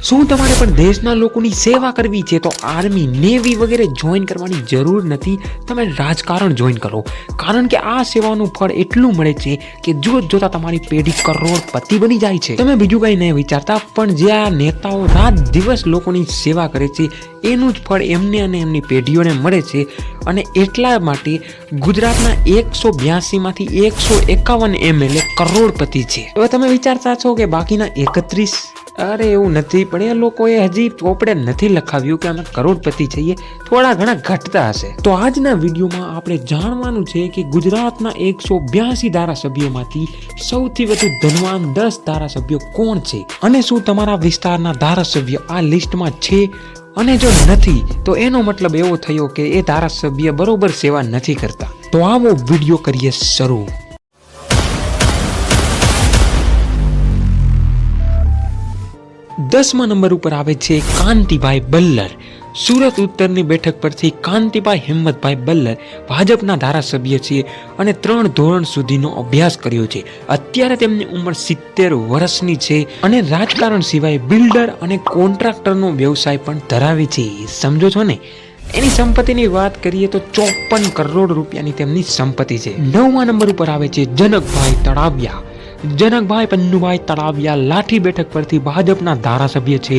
શું તમારે પણ દેશના લોકોની સેવા કરવી છે તો આર્મી, નેવી વગેરે જોઈન કરવાની જરૂર નથી. તમે રાજકારણ જોઈન કરો, કારણ કે આ સેવાનું ફળ એટલું મળે છે કે જોતા તમારી પેઢી કરોડપતિ બની જાય છે. તમે બીજું કંઈ નહીં વિચારતા, પણ જે આ નેતાઓ રાત દિવસ લોકોની સેવા કરે છે એનું જ ફળ એમને અને એમની પેઢીઓને મળે છે. અને એટલા માટે ગુજરાતના 182 માંથી 151 MLA કરોડપતિ છે. હવે તમે વિચારતા છો કે બાકીના 31, અરે એવું નથી, પણ એ લોકોએ હજી ચોપડે નથી લખાવ્યું કે અમે કરોડપતિ છીએ, થોડા ઘણા ઘટતા હશે. તો આજના વિડીયોમાં આપણે જાણવાનું છે કે ગુજરાતના 182 ધારાસભ્યોમાંથી સૌથી વધુ ધનવાન 10 ધારાસભ્યો કોણ છે, અને શું તમારા વિસ્તારના ધારાસભ્ય આ લિસ્ટમાં છે? અને જો નથી તો એનો મતલબ એવો થયો કે એ ધારાસભ્ય બરોબર સેવા નથી કરતા. તો આવો વિડીયો કરીએ શરૂ. 10મા નંબર ઉપર આવે છે કાંતિભાઈ બલ્લર. સુરત ઉત્તરની બેઠક પરથી કાંતિભાઈ હિંમતભાઈ બલ્લર ભાજપના ધારાસભ્ય છે અને 3 ધોરણ સુધીનો અભ્યાસ કર્યો છે. અત્યારે તેમની ઉંમર 70 વર્ષની છે અને રાજકારણ સિવાય બિલ્ડર અને કોન્ટ્રાક્ટરનો વ્યવસાય પણ ધરાવે છે. સમજો છો ને? એની સંપત્તિની વાત કરીએ તો 54 કરોડ રૂપિયાની તેમની સંપત્તિ છે. 9મા નંબર ઉપર આવે છે જનકભાઈ તળાવિયા. જનકભાઈ પન્નુભાઈ તળાવિયા લાઠી બેઠક પરથી ભાજપના ધારાસભ્ય છે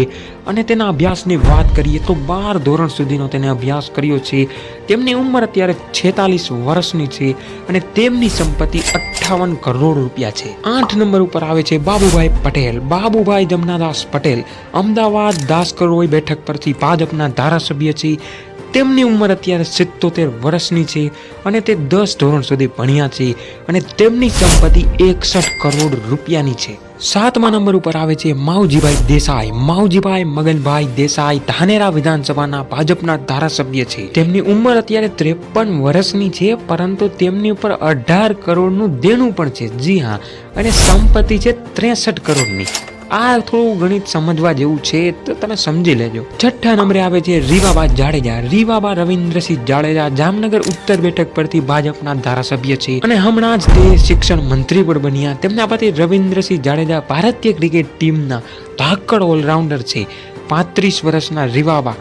અને તેના અભ્યાસની વાત કરીએ તો 12 ધોરણ સુધીનો તેને અભ્યાસ કર્યો છે. તેમની ઉંમર અત્યારે 46 વર્ષની છે અને તેમની સંપત્તિ 58 કરોડ રૂપિયા છે. 8 નંબર ઉપર આવે છે બાબુભાઈ પટેલ. બાબુભાઈ જમનાદાસ પટેલ અમદાવાદ દાસકરોઈ બેઠક પરથી ભાજપના ધારાસભ્ય છે. તેમની ઉંમર અત્યારે 77 વર્ષની છે અને તે 10 ધોરણ સુધી ભણ્યા છે અને તેમની સંપત્તિ 61 કરોડ રૂપિયાની છે. 7મા નંબર ઉપર આવે છે માવજીભાઈ દેસાઈ. માવજીભાઈ મગનભાઈ દેસાઈ ધાનેરા વિધાનસભાના ભાજપના ધારાસભ્ય છે. તેમની ઉંમર અત્યારે 53 વર્ષની છે, પરંતુ તેમની ઉપર 18 કરોડનું દેણું પણ છે. જી હા, અને સંપત્તિ છે 63 કરોડની. આ થોડું ગણિત સમજવા જેવું છે, તો તમે સમજી લેજો. 6ઠ્ઠા નંબરે આવે છે રીવાબા જાડેજા. રીવાબા રવિન્દ્રસિંહ જાડેજા જામનગર ઉત્તર બેઠક પરથી ભાજપના ધારાસભ્ય છે અને હમણાં જ તે શિક્ષણ મંત્રી પણ બન્યા. તેમના પતિ રવિન્દ્રસિંહ જાડેજા ભારતીય ક્રિકેટ ટીમના ધાકડ ઓલરાઉન્ડર છે. 35 વર્ષના રીવાબા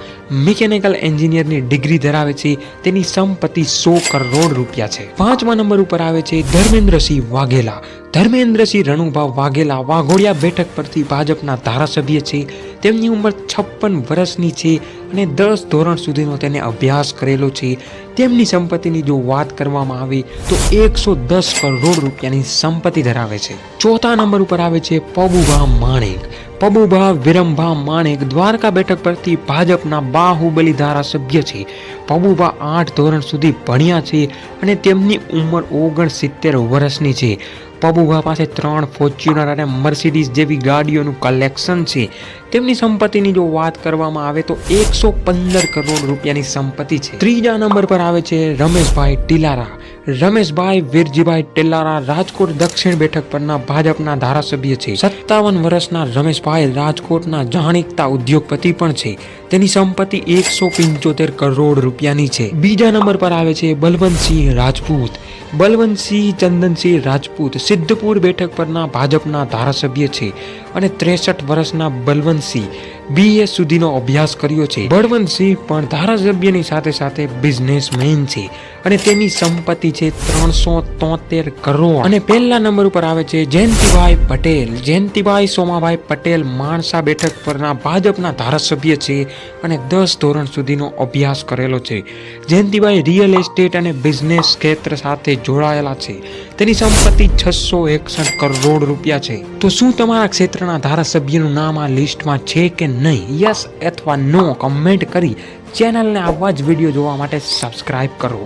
મિકેનિકલ એન્જિનિયરની ડિગ્રી ધરાવે છે. તેની સંપત્તિ 100 કરોડ રૂપિયા છે. 5મા નંબર ઉપર આવે છે ધર્મેન્દ્રસિંહ વાઘેલા. ધર્મેન્દ્રસિંહ રણુભા વાઘેલા વાઘોડિયા બેઠક પરથી ભાજપના ધારાસભ્ય છે. તેમની ઉંમર 56 વર્ષની છે અને 10 ધોરણ સુધીનો તેને અભ્યાસ કરેલો છે. તેમની સંપત્તિની જો વાત કરવામાં આવે તો 110 કરોડ રૂપિયાની સંપત્તિ ધરાવે છે. 4થા નંબર ઉપર આવે છે પબુભા માણેક. પબુભા વિરમભા માણેક દ્વારકા બેઠક પરથી ભાજપના બાહુબલી ધારાસભ્ય છે. પબુભા 8 ધોરણ સુધી ભણ્યા છે અને તેમની ઉંમર 69 વર્ષની છે. પબુભા પાસે 3 ફોર્ચ્યુનર અને મર્સિડીઝ જેવી ગાડીઓનું કલેક્શન છે. તેમની સંપત્તિની જો વાત કરવામાં આવે તો 115 કરોડ રૂપિયાની સંપત્તિ છે. 3જા નંબર પર આવે છે રમેશભાઈ ટીલારા. રમેશભાઈ વીરજીભાઈ ટેલારા રાજકોટ દક્ષિણ બેઠક પરના ભાજપના ધારાસભ્ય છે. 57 વર્ષના રમેશભાઈ રાજકોટના જાણીતા ઉદ્યોગપતિ પણ છે. તેની સંપત્તિ 175 કરોડ રૂપિયાની છે. બીજા નંબર પર આવે છે બલવંતસિંહ રાજપૂત. બલવંતસિંહ ચંદનસિંહ રાજપૂત સિદ્ધપુર બેઠક પરના ભાજપના ધારાસભ્ય છે અને 63 વર્ષના બલવંતસિંહ BA સુધીનો અભ્યાસ કર્યો છે. બળવંતસિંહ પણ ધારાસભ્યની સાથે સાથે બિઝનેસમેન છે અને તેની સંપત્તિ છે 373 કરોડ. અને પહેલા નંબર ઉપર આવે છે જયંતિભાઈ પટેલ. જયંતિભાઈ સોમાભાઈ પટેલ માણસા બેઠક પરના ભાજપના ધારાસભ્ય છે અને 10 ધોરણ સુધીનો અભ્યાસ કરેલો છે. જયંતિભાઈ રિયલ એસ્ટેટ અને બિઝનેસ ક્ષેત્ર સાથે જોડાયેલા છે. તેની સંપત્તિ 661 કરોડ રૂપિયા છે. તો શું તમારા ક્ષેત્રના ધારાસભ્યનું નામ આ લિસ્ટમાં છે કે નહીં? યસ અથવા નો કમેન્ટ કરી ચેનલને આવા જ વિડીયો જોવા માટે સબસ્ક્રાઇબ કરો.